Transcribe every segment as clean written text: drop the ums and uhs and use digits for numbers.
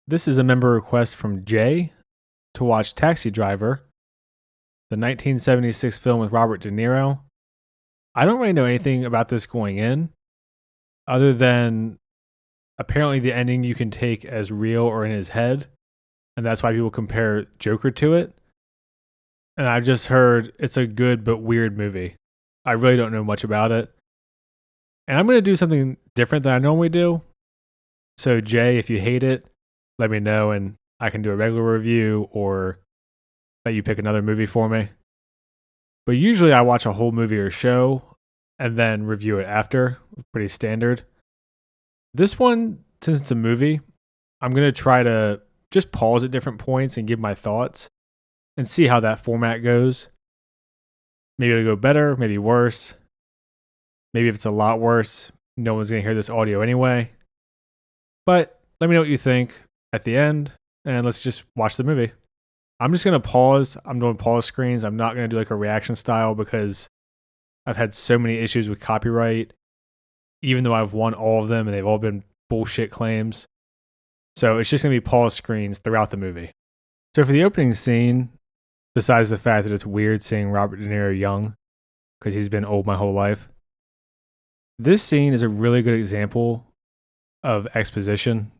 This is a member request from Jay to watch Taxi Driver, the 1976 film with Robert De Niro. I don't really know anything about this going in, other than apparently the ending you can take as real or in his head, and that's why people compare Joker to it. And I've just heard it's a good but weird movie. I really don't know much about it. And I'm going to do something different than I normally do. So, Jay, if you hate it, let me know and I can do a regular review or let you pick another movie for me. But usually I watch a whole movie or show and then review it after. Pretty standard. This one, since it's a movie, I'm going to try to just pause at different points and give my thoughts and see how that format goes. Maybe it'll go better, maybe worse. Maybe if it's a lot worse, no one's going to hear this audio anyway. But let me know what you think at the end, and let's just watch the movie. I'm just going to pause. I'm doing pause screens. I'm not going to do like a reaction style because I've had so many issues with copyright, even though I've won all of them and they've all been bullshit claims. So it's just going to be pause screens throughout the movie. So for the opening scene, besides the fact that it's weird seeing Robert De Niro young, because he's been old my whole life, this scene is a really good example of exposition.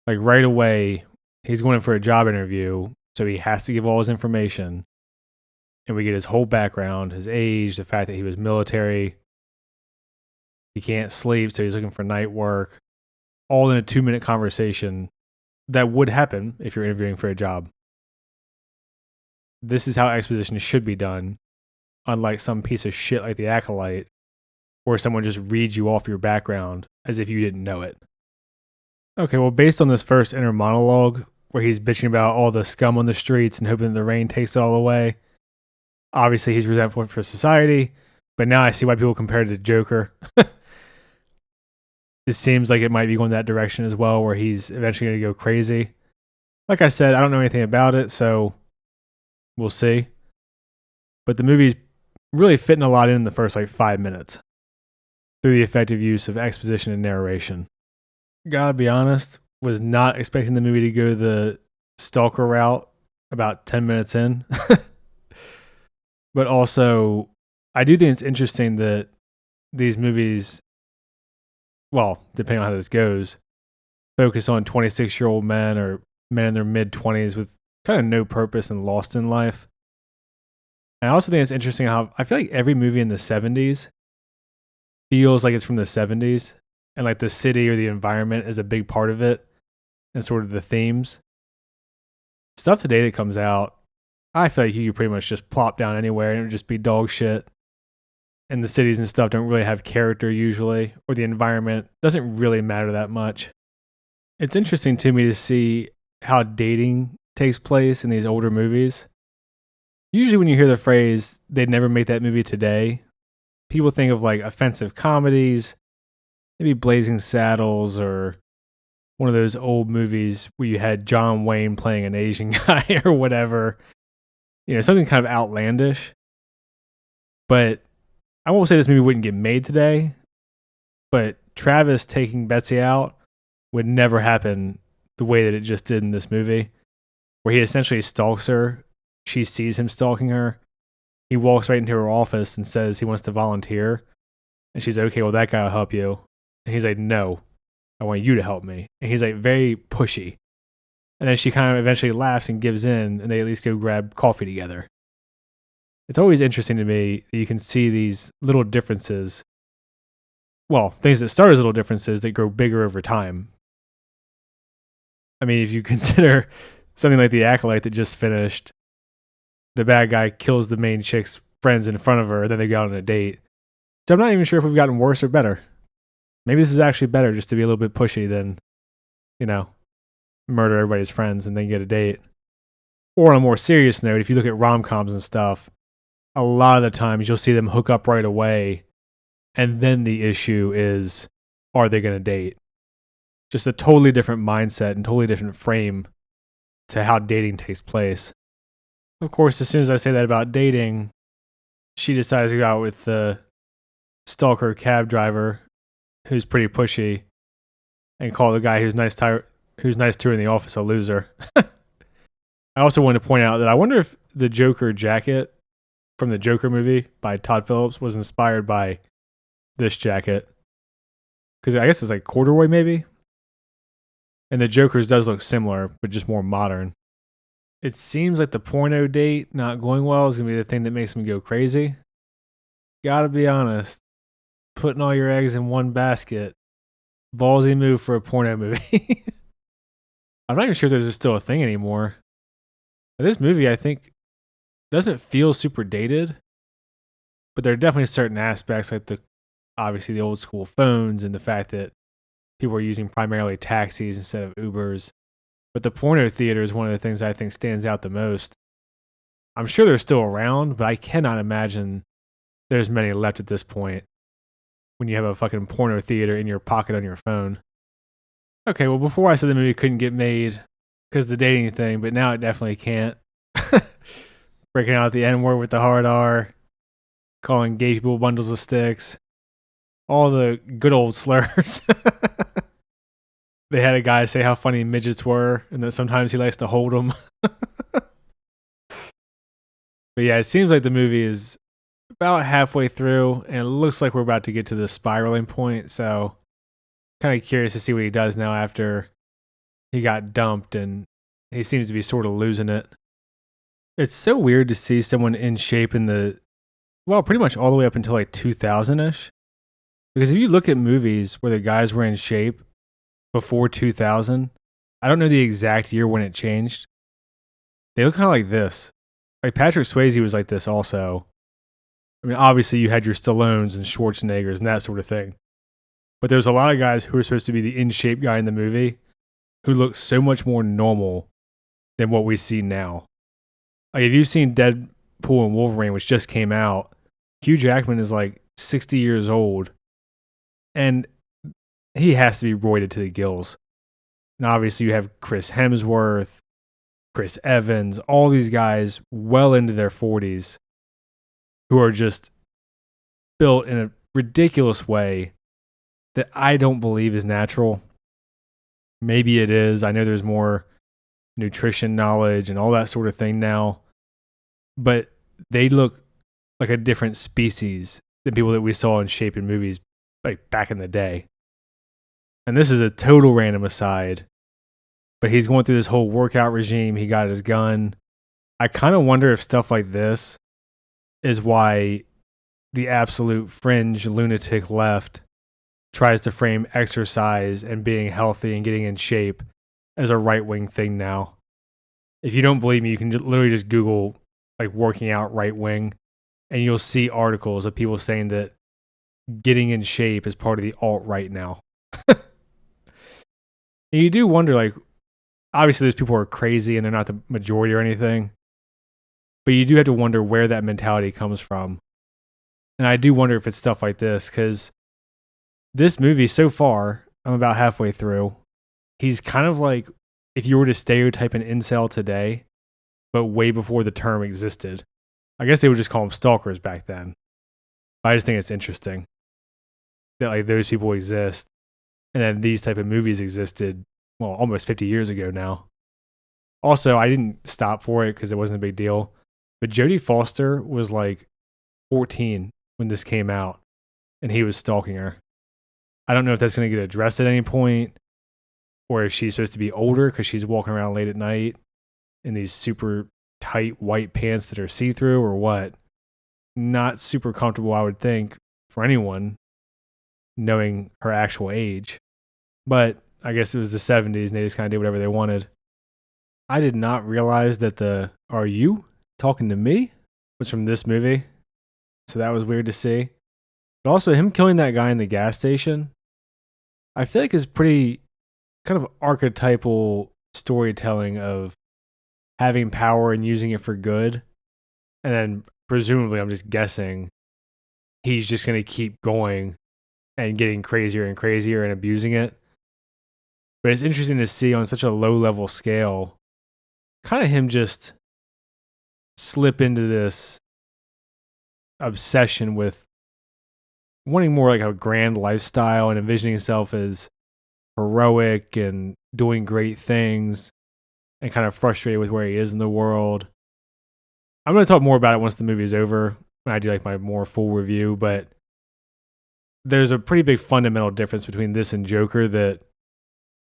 Like right away, he's going in for a job interview, so he has to give all his information. And we get his whole background, his age, the fact that he was military. He can't sleep, so he's looking for night work. All in a 2-minute conversation that would happen if you're interviewing for a job. This is how exposition should be done, unlike some piece of shit like The Acolyte, where someone just reads you off your background as if you didn't know it. Okay, well, based on this first inner monologue, where he's bitching about all the scum on the streets and hoping the rain takes it all away, obviously he's resentful for society, but now I see why people compare it to Joker. It seems like it might be going that direction as well, where he's eventually going to go crazy. Like I said, I don't know anything about it, so we'll see. But the movie's really fitting a lot in the first 5 minutes through the effective use of exposition and narration. Gotta be honest, was not expecting the movie to go the stalker route about 10 minutes in. But also, I do think it's interesting that these movies, well, depending on how this goes, focus on 26-year-old men or men in their mid-20s with kind of no purpose and lost in life. And I also think it's interesting how I feel like every movie in the 70s feels like it's from the 70s, and like the city or the environment is a big part of it and sort of the themes. Stuff today that comes out, I feel like you could pretty much just plop down anywhere and it would just be dog shit. And the cities and stuff don't really have character usually, or the environment doesn't really matter that much. It's interesting to me to see how dating takes place in these older movies. Usually when you hear the phrase, they'd never make that movie today, people think of like offensive comedies, maybe Blazing Saddles, or one of those old movies where you had John Wayne playing an Asian guy or whatever. You know, something kind of outlandish. But I won't say this movie wouldn't get made today, but Travis taking Betsy out would never happen the way that it just did in this movie, where he essentially stalks her. She sees him stalking her. He walks right into her office and says he wants to volunteer. And she's okay, well, that guy will help you. And he's like, no, I want you to help me. And he's like very pushy. And then she kind of eventually laughs and gives in, and they at least go grab coffee together. It's always interesting to me that you can see these little differences. Well, things that start as little differences that grow bigger over time. I mean, if you consider something like The Acolyte that just finished, the bad guy kills the main chick's friends in front of her, then they go out on a date. So I'm not even sure if we've gotten worse or better. Maybe this is actually better just to be a little bit pushy than, murder everybody's friends and then get a date. Or on a more serious note, if you look at rom-coms and stuff, a lot of the times you'll see them hook up right away, and then the issue is, are they going to date? Just a totally different mindset and totally different frame to how dating takes place. Of course, as soon as I say that about dating, she decides to go out with the stalker cab driver who's pretty pushy and call the guy who's nice to who's nice to her in the office, a loser. I also wanted to point out that I wonder if the Joker jacket from the Joker movie by Todd Phillips was inspired by this jacket. Because I guess it's like corduroy, maybe? And the Joker's does look similar, but just more modern. It seems like the porno date not going well is going to be the thing that makes me go crazy. Gotta be honest. Putting all your eggs in one basket. Ballsy move for a porno movie. I'm not even sure if there's still a thing anymore. This movie, I think, doesn't feel super dated, but there are definitely certain aspects, like obviously the old school phones and the fact that people are using primarily taxis instead of Ubers. But the porno theater is one of the things I think stands out the most. I'm sure they're still around, but I cannot imagine there's many left at this point when you have a fucking porno theater in your pocket on your phone. Okay, well, before I said the movie couldn't get made because the dating thing, but now it definitely can't. Breaking out the N-word with the hard R, calling gay people bundles of sticks, all the good old slurs. They had a guy say how funny midgets were and that sometimes he likes to hold them. But yeah, it seems like the movie is about halfway through and it looks like we're about to get to the spiraling point. So kind of curious to see what he does now after he got dumped and he seems to be sort of losing it. It's so weird to see someone in shape in pretty much all the way up until like 2000-ish. Because if you look at movies where the guys were in shape before 2000, I don't know the exact year when it changed. They look kind of like this. Like Patrick Swayze was like this also. I mean, obviously you had your Stallones and Schwarzeneggers and that sort of thing. But there's a lot of guys who are supposed to be the in-shape guy in the movie who look so much more normal than what we see now. Like if you've seen Deadpool and Wolverine, which just came out, Hugh Jackman is like 60 years old. And he has to be roided to the gills. And obviously you have Chris Hemsworth, Chris Evans, all these guys well into their 40s who are just built in a ridiculous way that I don't believe is natural. Maybe it is. I know there's more nutrition knowledge and all that sort of thing now. But they look like a different species than people that we saw in shape in movies like back in the day. And this is a total random aside, but he's going through this whole workout regime. He got his gun. I kind of wonder if stuff like this is why the absolute fringe lunatic left tries to frame exercise and being healthy and getting in shape as a right-wing thing now. If you don't believe me, you can literally just Google like working out right wing and you'll see articles of people saying that getting in shape is part of the alt-right now. And you do wonder, like, obviously those people are crazy and they're not the majority or anything, but you do have to wonder where that mentality comes from. And I do wonder if it's stuff like this, because this movie so far, I'm about halfway through, he's kind of like if you were to stereotype an incel today, but way before the term existed. I guess they would just call them stalkers back then. But I just think it's interesting that like those people exist, and then these type of movies existed, well, almost 50 years ago now. Also, I didn't stop for it because it wasn't a big deal, but Jodie Foster was like 14 when this came out, and he was stalking her. I don't know if that's going to get addressed at any point, or if she's supposed to be older because she's walking around late at night in these super tight white pants that are see-through or what. Not super comfortable, I would think, for anyone knowing her actual age. But I guess it was the 70s and they just kind of did whatever they wanted. I did not realize that the "Are you talking to me?" was from this movie. So that was weird to see. But also him killing that guy in the gas station, I feel like is pretty kind of archetypal storytelling of having power and using it for good. And then presumably, I'm just guessing, he's just going to keep going and getting crazier and crazier and abusing it. But it's interesting to see on such a low level scale, kind of him just slip into this obsession with wanting more like a grand lifestyle and envisioning himself as heroic and doing great things and kind of frustrated with where he is in the world. I'm going to talk more about it once the movie is over when I do like my more full review, but there's a pretty big fundamental difference between this and Joker that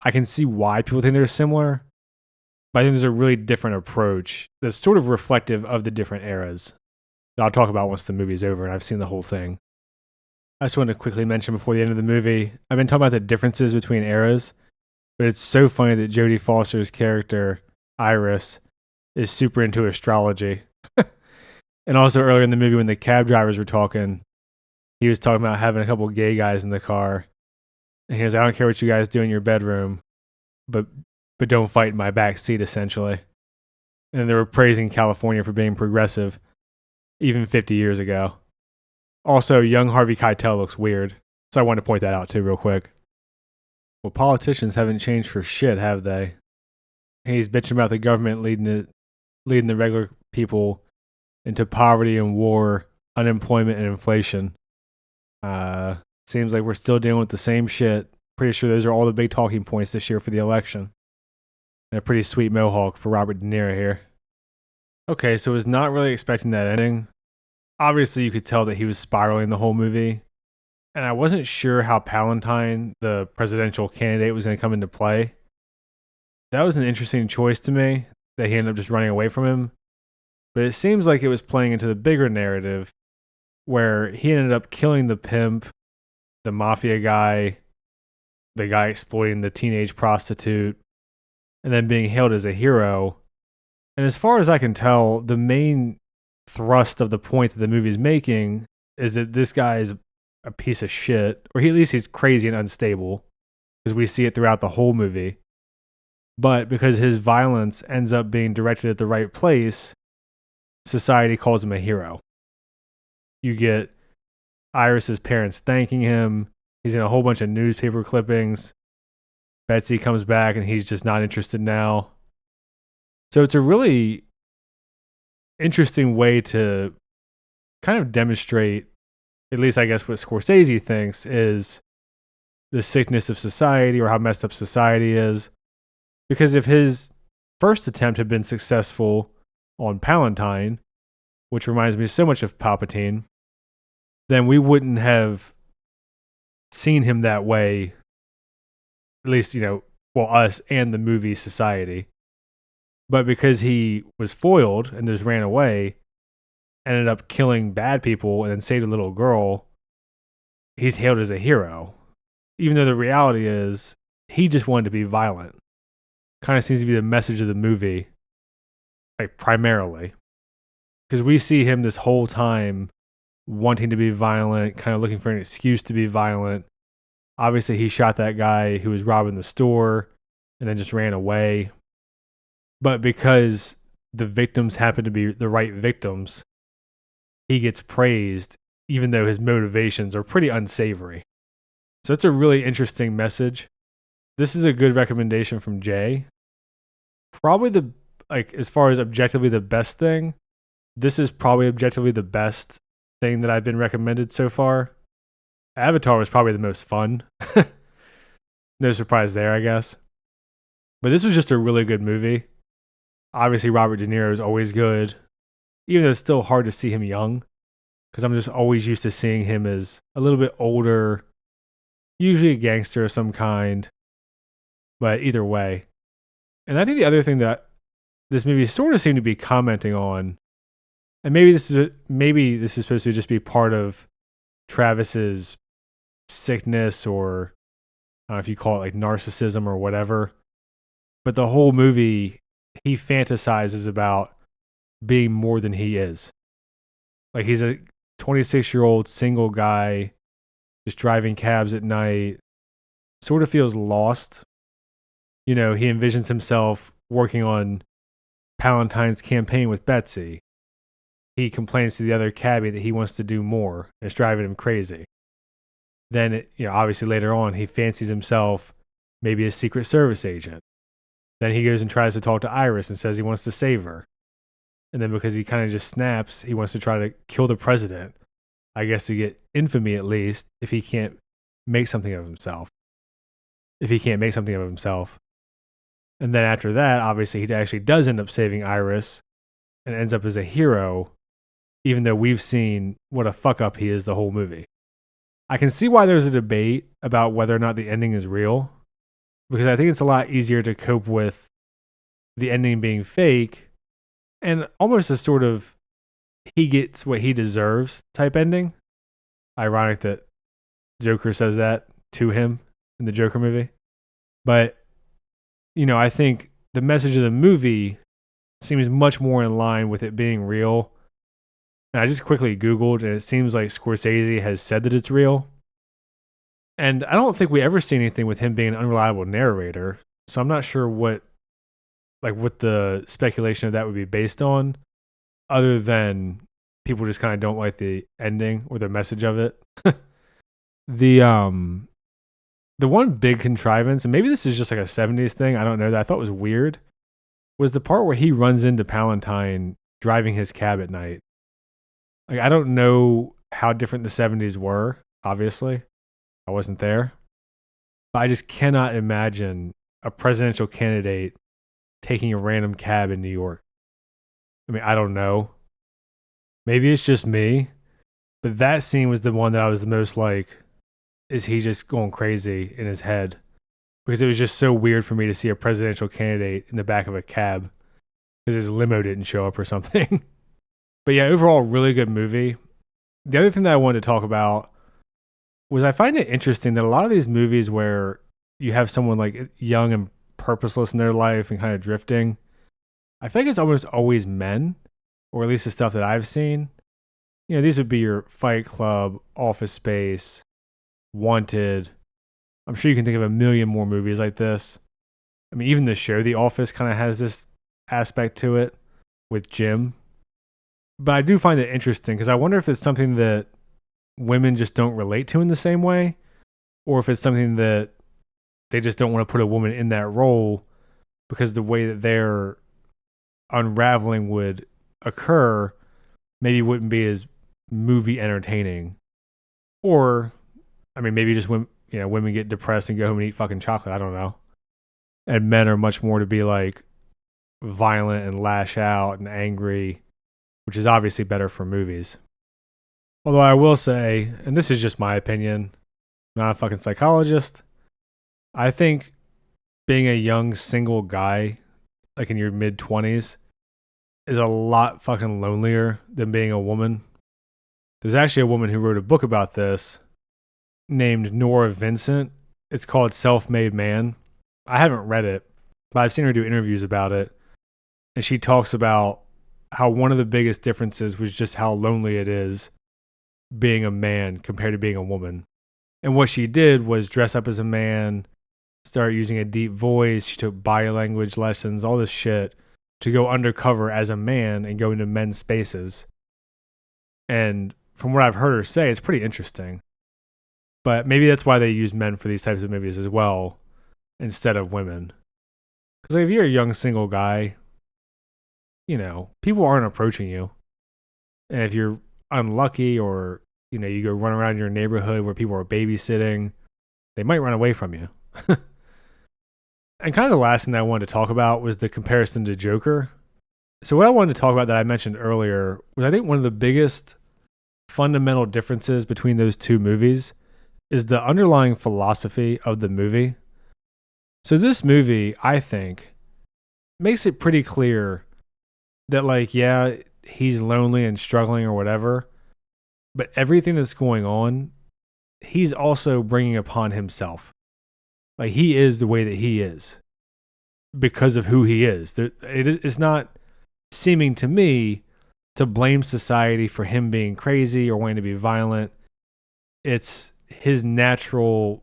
I can see why people think they're similar, but I think there's a really different approach that's sort of reflective of the different eras that I'll talk about once the movie's over and I've seen the whole thing. I just wanted to quickly mention before the end of the movie, I've been talking about the differences between eras, but it's so funny that Jodie Foster's character, Iris, is super into astrology. And also earlier in the movie when the cab drivers were talking, he was talking about having a couple of gay guys in the car. And he goes, I don't care what you guys do in your bedroom, but don't fight in my back seat, essentially. And they were praising California for being progressive, even 50 years ago. Also, young Harvey Keitel looks weird, so I wanted to point that out too real quick. Well, politicians haven't changed for shit, have they? He's bitching about the government leading the regular people into poverty and war, unemployment and inflation. Seems like we're still dealing with the same shit. Pretty sure those are all the big talking points this year for the election. And a pretty sweet mohawk for Robert De Niro here. Okay, so I was not really expecting that ending. Obviously, you could tell that he was spiraling the whole movie. And I wasn't sure how Palantine, the presidential candidate, was going to come into play. That was an interesting choice to me, that he ended up just running away from him. But it seems like it was playing into the bigger narrative, where he ended up killing the pimp, the mafia guy, the guy exploiting the teenage prostitute, and then being hailed as a hero. And as far as I can tell, the main thrust of the point that the movie is making is that this guy is a piece of shit, or at least he's crazy and unstable, because we see it throughout the whole movie. But because his violence ends up being directed at the right place, society calls him a hero. You get Iris's parents thanking him. He's in a whole bunch of newspaper clippings. Betsy comes back and he's just not interested now. So it's a really interesting way to kind of demonstrate, at least I guess what Scorsese thinks, is the sickness of society or how messed up society is. Because if his first attempt had been successful on Palantine, which reminds me so much of Palpatine, then we wouldn't have seen him that way, at least, us and the movie society. But because he was foiled and just ran away, ended up killing bad people and then saved a little girl, he's hailed as a hero. Even though the reality is, he just wanted to be violent. Kind of seems to be the message of the movie, like primarily. Because we see him this whole time wanting to be violent, kind of looking for an excuse to be violent. Obviously, he shot that guy who was robbing the store and then just ran away. But because the victims happen to be the right victims, he gets praised, even though his motivations are pretty unsavory. So it's a really interesting message. This is a good recommendation from Jay. Probably as far as objectively the best thing, this is probably objectively the best thing that I've been recommended so far. Avatar was probably the most fun. No surprise there, I guess. But this was just a really good movie. Obviously, Robert De Niro is always good, even though it's still hard to see him young, because I'm just always used to seeing him as a little bit older, usually a gangster of some kind. But either way. And I think the other thing that this movie sort of seemed to be commenting on, and maybe this is supposed to just be part of Travis's sickness, or I don't know if you call it like narcissism or whatever. But the whole movie, he fantasizes about being more than he is. Like he's a 26-year-old single guy just driving cabs at night, sort of feels lost. He envisions himself working on Palantine's campaign with Betsy. He complains to the other cabbie that he wants to do more. It's driving him crazy. Then, obviously later on, he fancies himself maybe a Secret Service agent. Then he goes and tries to talk to Iris and says he wants to save her. And then because he kind of just snaps, he wants to try to kill the president. I guess to get infamy at least, if he can't make something of himself. And then after that, obviously, he actually does end up saving Iris and ends up as a hero, even though we've seen what a fuck up he is the whole movie. I can see why there's a debate about whether or not the ending is real, because I think it's a lot easier to cope with the ending being fake and almost a sort of he gets what he deserves type ending. Ironic that Joker says that to him in the Joker movie. But, I think the message of the movie seems much more in line with it being real. And I just quickly Googled, and it seems like Scorsese has said that it's real. And I don't think we ever see anything with him being an unreliable narrator. So I'm not sure what the speculation of that would be based on, other than people just kind of don't like the ending or the message of it. The one big contrivance, and maybe this is just like a 70s thing, I don't know, that I thought was weird, was the part where he runs into Palantine driving his cab at night. Like, I don't know how different the 70s were, obviously. I wasn't there. But I just cannot imagine a presidential candidate taking a random cab in New York. I mean, I don't know. Maybe it's just me, but that scene was the one that I was the most like, is he just going crazy in his head? Because it was just so weird for me to see a presidential candidate in the back of a cab because his limo didn't show up or something. But yeah, overall, really good movie. The other thing that I wanted to talk about was I find it interesting that a lot of these movies where you have someone like young and purposeless in their life and kind of drifting, I feel like it's almost always men, or at least the stuff that I've seen. These would be your Fight Club, Office Space, Wanted. I'm sure you can think of a million more movies like this. I mean, even the show The Office kind of has this aspect to it with Jim. But I do find it interesting because I wonder if it's something that women just don't relate to in the same way, or if it's something that they just don't want to put a woman in that role because the way that their unraveling would occur maybe wouldn't be as movie entertaining. Or, I mean, maybe just women get depressed and go home and eat fucking chocolate. I don't know. And men are much more to be like violent and lash out and angry, which is obviously better for movies. Although I will say, and this is just my opinion, not a fucking psychologist, I think being a young single guy, like in your mid 20s, is a lot fucking lonelier than being a woman. There's actually a woman who wrote a book about this named Nora Vincent. It's called Self-Made Man. I haven't read it, but I've seen her do interviews about it. And she talks about how one of the biggest differences was just how lonely it is being a man compared to being a woman. And what she did was dress up as a man, start using a deep voice. She took body language lessons, all this shit, to go undercover as a man and go into men's spaces. And from what I've heard her say, it's pretty interesting. But maybe that's why they use men for these types of movies as well, instead of women. Because if you're a young single guy, people aren't approaching you. And if you're unlucky or, you go run around your neighborhood where people are babysitting, they might run away from you. And kind of the last thing that I wanted to talk about was the comparison to Joker. So what I wanted to talk about that I mentioned earlier was I think one of the biggest fundamental differences between those two movies is the underlying philosophy of the movie. So this movie, I think, makes it pretty clear that he's lonely and struggling or whatever, but everything that's going on, he's also bringing upon himself. Like, he is the way that he is because of who he is. It's not seeming to me to blame society for him being crazy or wanting to be violent. It's his natural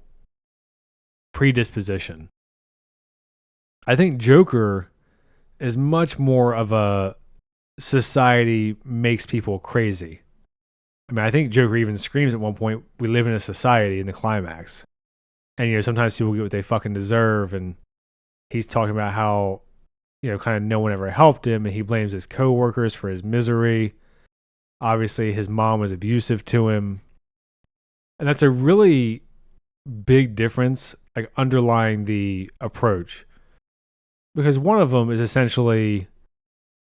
predisposition. I think Joker is much more of a society makes people crazy. I mean, I think Joker even screams at one point, we live in a society in the climax. And, sometimes people get what they fucking deserve. And he's talking about how, kind of no one ever helped him. And he blames his coworkers for his misery. Obviously, his mom was abusive to him. And that's a really big difference, like underlying the approach. Because one of them is essentially,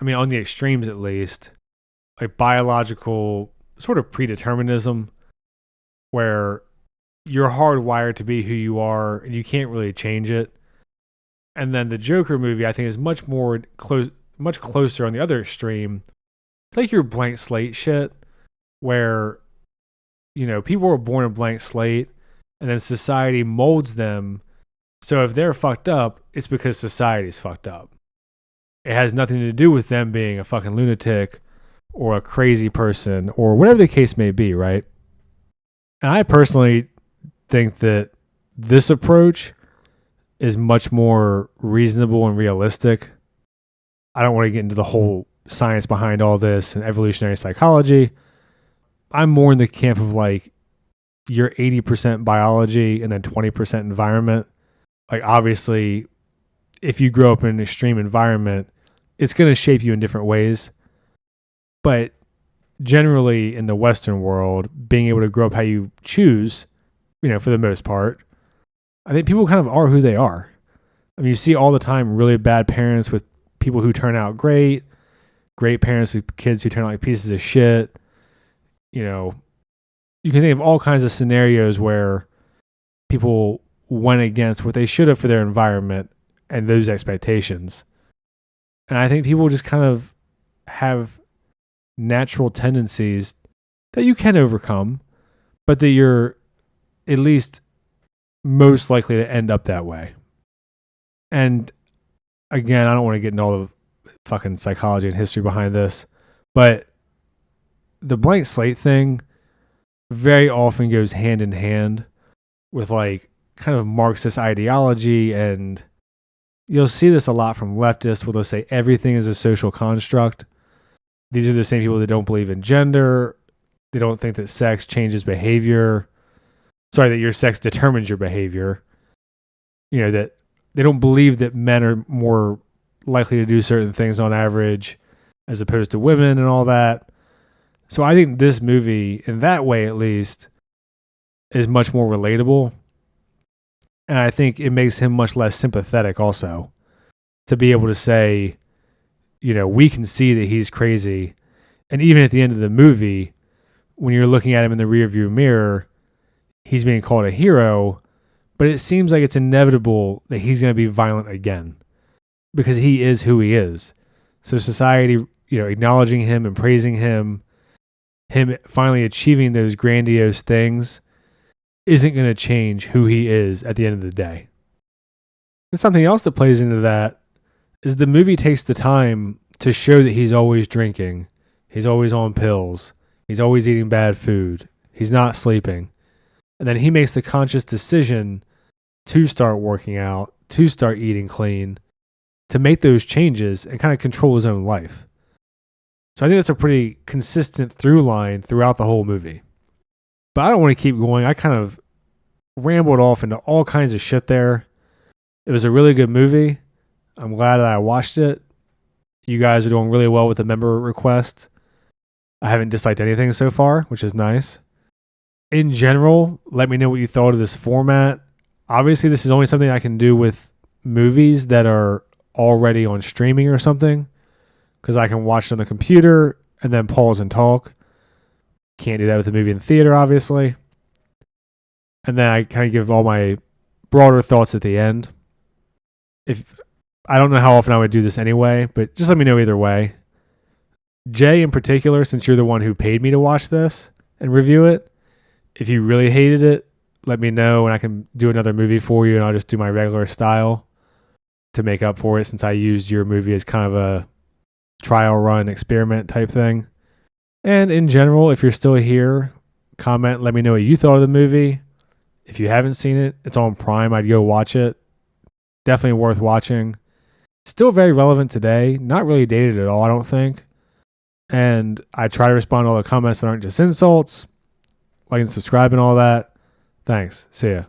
I mean, on the extremes at least, like biological sort of predeterminism, where you're hardwired to be who you are and you can't really change it. And then the Joker movie, I think, is much closer on the other extreme. It's like your blank slate shit, where people are born a blank slate, and then society molds them. So if they're fucked up, it's because society's fucked up. It has nothing to do with them being a fucking lunatic or a crazy person or whatever the case may be, right? And I personally think that this approach is much more reasonable and realistic. I don't want to get into the whole science behind all this and evolutionary psychology. I'm more in the camp of like you're 80% biology and then 20% environment. Like obviously, if you grow up in an extreme environment, it's going to shape you in different ways. But generally in the Western world, being able to grow up how you choose, for the most part, I think people kind of are who they are. I mean, you see all the time really bad parents with people who turn out great parents with kids who turn out like pieces of shit. You can think of all kinds of scenarios where people went against what they should have for their environment and those expectations. And I think people just kind of have natural tendencies that you can overcome, but that you're at least most likely to end up that way. And again, I don't want to get into all the fucking psychology and history behind this, but the blank slate thing very often goes hand in hand with like kind of Marxist ideology, and you'll see this a lot from leftists where they'll say everything is a social construct. These are the same people that don't believe in gender. They don't think that sex changes behavior. Sorry, that your sex determines your behavior. That they don't believe that men are more likely to do certain things on average as opposed to women and all that. So I think this movie, in that way at least, is much more relatable. And I think it makes him much less sympathetic also to be able to say, we can see that he's crazy. And even at the end of the movie, when you're looking at him in the rearview mirror, he's being called a hero, but it seems like it's inevitable that he's going to be violent again because he is who he is. So society, acknowledging him and praising him finally achieving those grandiose things isn't going to change who he is at the end of the day. And something else that plays into that is the movie takes the time to show that he's always drinking, he's always on pills, he's always eating bad food, he's not sleeping. And then he makes the conscious decision to start working out, to start eating clean, to make those changes and kind of control his own life. So I think that's a pretty consistent through line throughout the whole movie. But I don't want to keep going. I kind of rambled off into all kinds of shit there. It was a really good movie. I'm glad that I watched it. You guys are doing really well with the member request. I haven't disliked anything so far, which is nice. In general, let me know what you thought of this format. Obviously, this is only something I can do with movies that are already on streaming or something, because I can watch it on the computer and then pause and talk. Can't do that with a movie in theater, obviously. And then I kind of give all my broader thoughts at the end. I don't know how often I would do this anyway, but just let me know either way. Jay in particular, since you're the one who paid me to watch this and review it, if you really hated it, let me know and I can do another movie for you, and I'll just do my regular style to make up for it, since I used your movie as kind of a trial run experiment type thing. And in general, if you're still here, comment, let me know what you thought of the movie. If you haven't seen it, it's on Prime. I'd go watch it. Definitely worth watching. Still very relevant today. Not really dated at all, I don't think. And I try to respond to all the comments that aren't just insults. Like and subscribe and all that. Thanks. See ya.